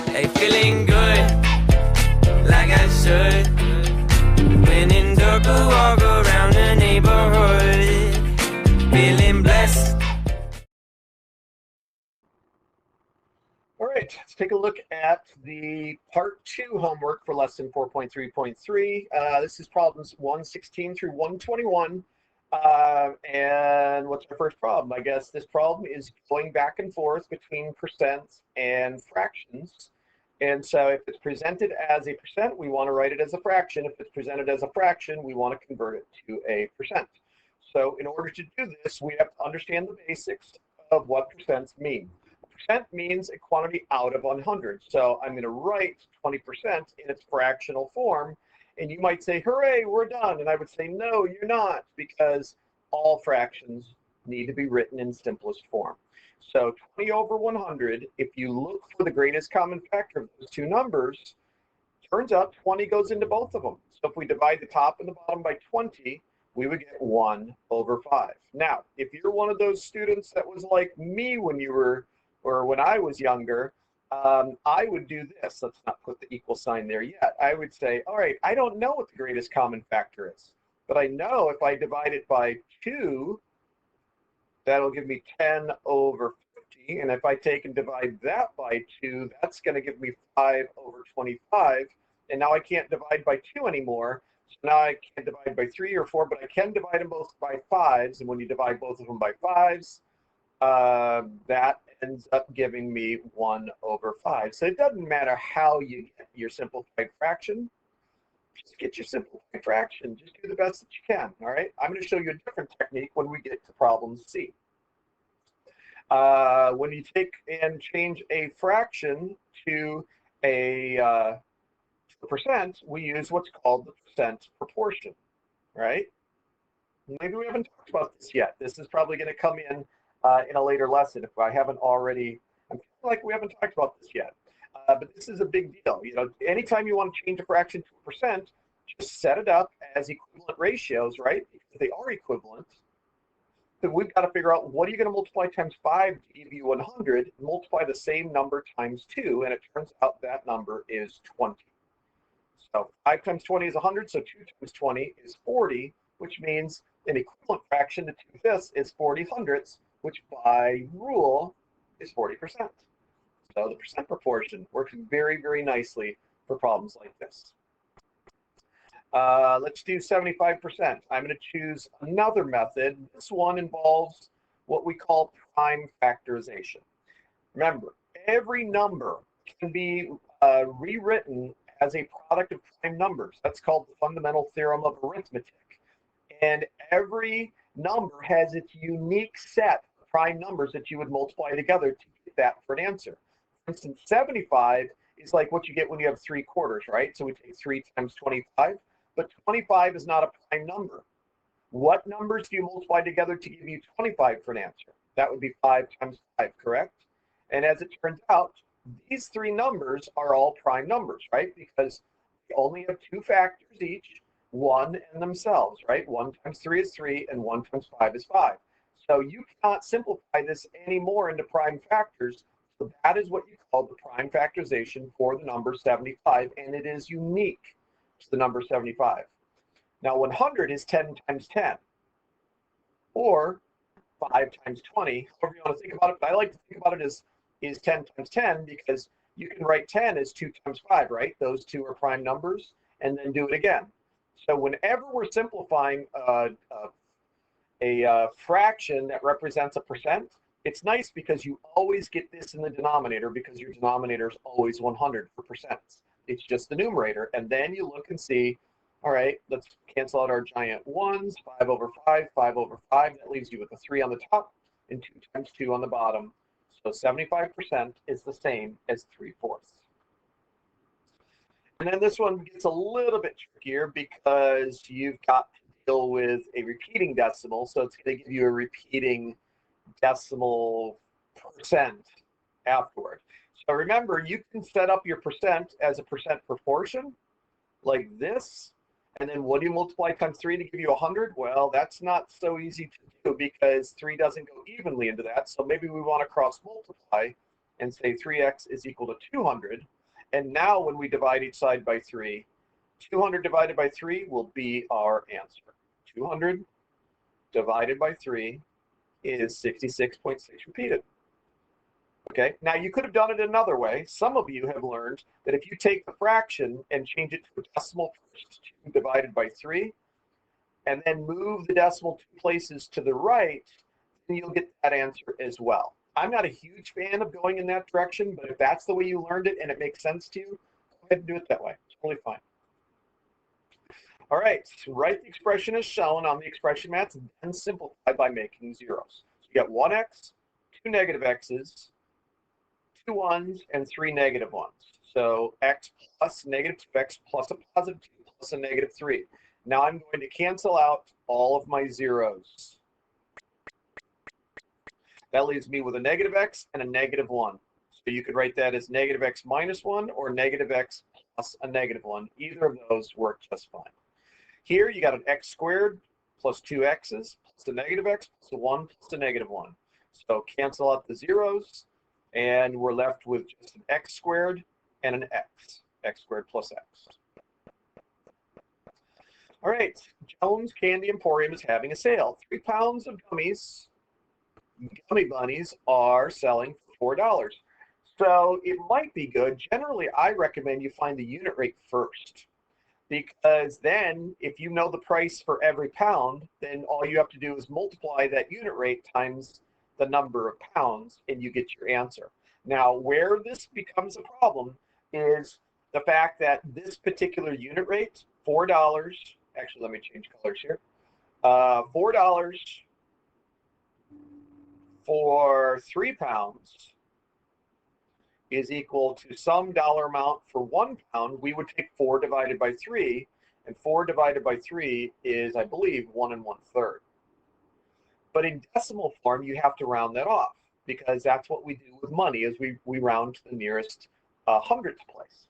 Hey, feeling good, like I should. When in dark, I walk around the neighborhood, feeling blessed. All right, let's take a look at the part 2 homework for lesson 4.3.3. This is problems 116 through 121. And what's our first problem? I guess this problem is going back and forth between percents and fractions. And so if it's presented as a percent, we want to write it as a fraction. If it's presented as a fraction, we want to convert it to a percent. So in order to do this, we have to understand the basics of what percents mean. Percent means a quantity out of 100. So I'm going to write 20% in its fractional form. And you might say, hooray, we're done. And I would say, no, you're not, because all fractions need to be written in simplest form. So 20 over 100, if you look for the greatest common factor of those two numbers, turns out 20 goes into both of them. So if we divide the top and the bottom by 20, we would get 1 over 5. Now, if you're one of those students that was like me when you were, or when I was younger, I would do this. Let's not put the equal sign there yet. I would say, all right, I don't know what the greatest common factor is, but I know if I divide it by 2, that'll give me 10 over 50. And if I take and divide that by 2, that's going to give me 5 over 25. And now I can't divide by 2 anymore. So now I can't divide by 3 or 4, but I can divide them both by 5s. And when you divide both of them by 5s, that ends up giving me 1 over 5. So it doesn't matter how you get your simplified fraction. Just get your simplified fraction. Just do the best that you can, all right? I'm going to show you a different technique when we get to problem C. When you take and change a fraction to a percent, we use what's called the percent proportion, right? Maybe we haven't talked about this yet. This is probably going to come in a later lesson if I haven't already. I'm feeling like we haven't talked about this yet. But this is a big deal. You know, anytime you want to change a fraction to a percent, just set it up as equivalent ratios, right? Because they are equivalent. So we've got to figure out what are you going to multiply times 5 to give you 100, multiply the same number times 2, and it turns out that number is 20. So 5 times 20 is 100, so 2 times 20 is 40, which means an equivalent fraction to 2/5 is 40 hundredths, which by rule is 40%. So the percent proportion works very, very nicely for problems like this. Let's do 75%. I'm going to choose another method. This one involves what we call prime factorization. Remember, every number can be rewritten as a product of prime numbers. That's called the fundamental theorem of arithmetic. And every number has its unique set of prime numbers that you would multiply together to get that for an answer. For instance, 75 is like what you get when you have 3/4, right? So we take 3 times 25, but 25 is not a prime number. What numbers do you multiply together to give you 25 for an answer? That would be 5 times 5, correct? And as it turns out, these three numbers are all prime numbers, right? Because they only have 2 factors each, 1 and themselves, right? 1 times 3 is 3, and 1 times 5 is 5. So you cannot simplify this anymore into prime factors. So that is what you call the prime factorization for the number 75, and it is unique to the number 75. Now 100 is 10 times 10, or 5 times 20, however you want to think about it. But I like to think about it as is 10 times 10 because you can write 10 as 2 times 5, right? Those two are prime numbers, and then do it again. So whenever we're simplifying a fraction that represents a percent, it's nice because you always get this in the denominator because your denominator is always 100 for percents. It's just the numerator. And then you look and see, all right, let's cancel out our giant ones, 5 over 5, 5 over 5. That leaves you with a 3 on the top and 2 times 2 on the bottom. So 75% is the same as 3/4. And then this one gets a little bit trickier because you've got to deal with a repeating decimal. So it's going to give you a repeating decimal percent afterward. So remember, you can set up your percent as a percent proportion like this. And then what do you multiply times 3 to give you 100? Well, that's not so easy to do because 3 doesn't go evenly into that. So maybe we want to cross multiply and say 3x is equal to 200. And now when we divide each side by 3, 200 divided by 3 will be our answer. 200 divided by 3 is 66.6 repeated. Okay, now you could have done it another way. Some of you have learned that if you take the fraction and change it to a decimal first, 2 divided by 3, and then move the decimal 2 places to the right, then you'll get that answer as well. I'm not a huge fan of going in that direction, but if that's the way you learned it and it makes sense to you, go ahead and do it that way. It's totally fine. All right, write the expression as shown on the expression mats and then simplify by making zeros. So you got 1x, 2 negative x's, 2 1s, and 3 negative 1s. So x plus negative 2x plus a positive 2 plus a negative 3. Now I'm going to cancel out all of my zeros. That leaves me with a negative x and a negative 1. So you could write that as negative x minus 1 or negative x plus a negative 1. Either of those work just fine. Here you got an x squared plus 2 x's plus a negative x plus a 1 plus a negative 1. So cancel out the zeros, and we're left with just an x squared and an x squared plus x. All right, Jones Candy Emporium is having a sale. 3 pounds of gummies, Gummy Bunnies, are selling for $4. So it might be good. Generally, I recommend you find the unit rate first, because then if you know the price for every pound, then all you have to do is multiply that unit rate times the number of pounds and you get your answer. Now, where this becomes a problem is the fact that this particular unit rate, $4, actually let me change colors here, $4 for 3 pounds is equal to some dollar amount for 1 pound. We would take 4 divided by 3, and 4 divided by 3 is, I believe, 1 1/3. But in decimal form, you have to round that off, because that's what we do with money, is we round to the nearest hundredth place.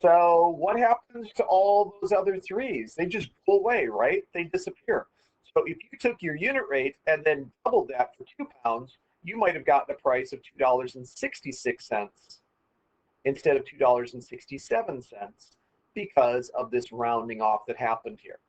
So what happens to all those other 3s? They just go away, right? They disappear. So if you took your unit rate and then doubled that for 2 pounds, you might have gotten a price of $2.66 instead of $2.67 because of this rounding off that happened here.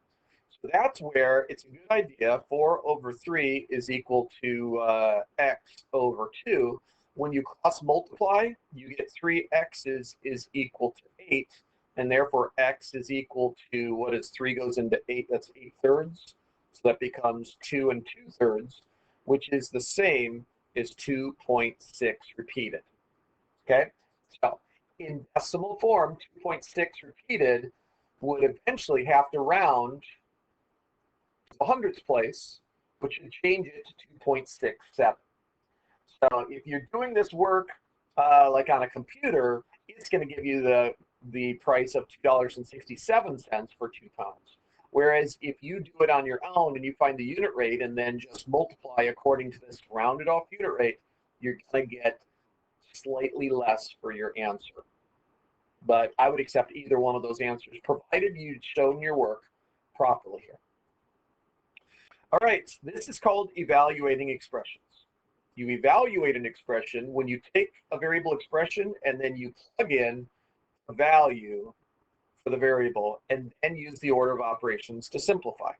So that's where it's a good idea. 4 over 3 is equal to x over 2. When you cross multiply, you get 3x's is equal to 8, and therefore x is equal to, what is 3 goes into 8? That's 8/3. So that becomes 2 2/3, which is the same as 2.6 repeated. Okay, so in decimal form, 2.6 repeated would eventually have to round to the hundredth place, which would change it to 2.67. So if you're doing this work like on a computer, it's going to give you the price of $2.67 for 2 pounds. Whereas if you do it on your own and you find the unit rate and then just multiply according to this rounded off unit rate, you're going to get slightly less for your answer. But I would accept either one of those answers, provided you'd shown your work properly here. All right, this is called evaluating expressions. You evaluate an expression when you take a variable expression and then you plug in a value for the variable and then use the order of operations to simplify.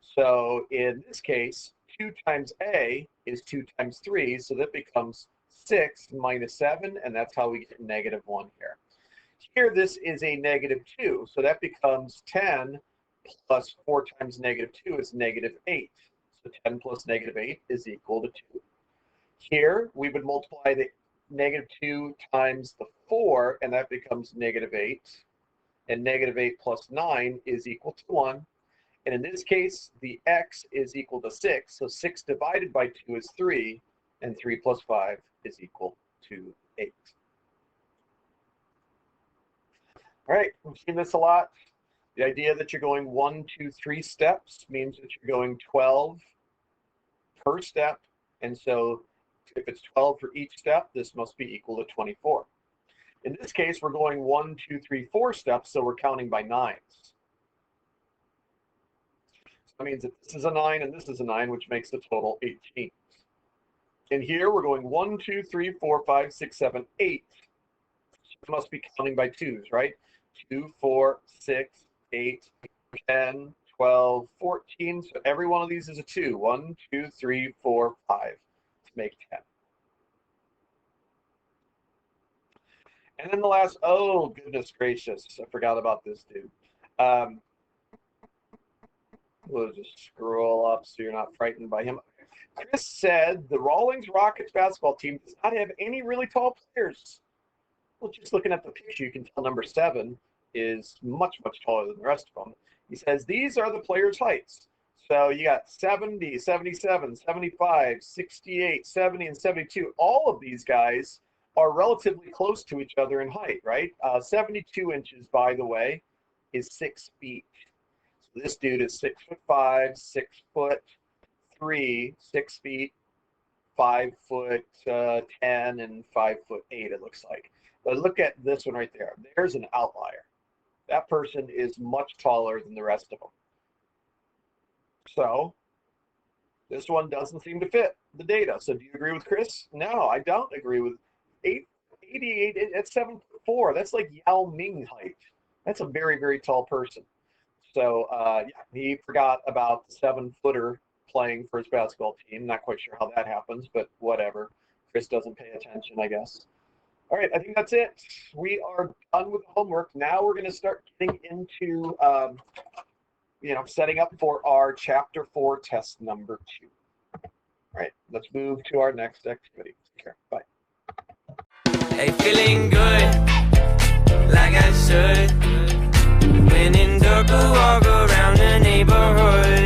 So in this case, 2 times a is 2 times 3, so that becomes 6 minus 7, and that's how we get -1 here. Here, this is a -2, so that becomes 10 plus 4 times -2 is -8. So 10 plus -8 is equal to 2. Here, we would multiply the -2 times the 4, and that becomes -8. And -8 plus 9 is equal to 1. And in this case, the x is equal to 6. So 6 divided by 2 is 3, and 3 plus 5 is equal to 8. All right, we've seen this a lot. The idea that you're going 1, 2, 3 steps means that you're going 12 per step. And so if it's 12 for each step, this must be equal to 24. In this case, we're going 1, 2, 3, 4 steps, so we're counting by 9s. So that means that this is a 9 and this is a 9, which makes the total 18. And here we're going 1, 2, 3, 4, 5, 6, 7, 8. So must be counting by twos, right? 2, 4, 6, 8, 10, 12, 14. So every one of these is a 2. 1, 2, 3, 4, 5 to make 10. And then the last, oh, goodness gracious, I forgot about this dude. We'll just scroll up so you're not frightened by him. Chris said the Rawlings Rockets basketball team does not have any really tall players. Well, just looking at the picture, you can tell number 7 is much, much taller than the rest of them. He says these are the players' heights. So you got 70, 77, 75, 68, 70, and 72. All of these guys are relatively close to each other in height, right? 72 inches, by the way, is 6 feet. So this dude is 6'5", 6'3", 6 feet, 5 foot 10, and 5'8", it looks like. But look at this one right there. There's an outlier. That person is much taller than the rest of them. So this one doesn't seem to fit the data. So do you agree with Chris? No, I don't agree with 88 at 7'4". That's like Yao Ming height. That's a very, very tall person. So yeah, he forgot about the 7-footer playing for his basketball team. Not quite sure how that happens, but whatever. Chris doesn't pay attention, I guess. All right, I think that's it. We are done with the homework. Now we're going to start getting into, setting up for our Chapter 4 test number 2. All right, let's move to our next activity. Take care. Bye. Hey, feeling good, like I should. When in dark, I walk around the neighborhood.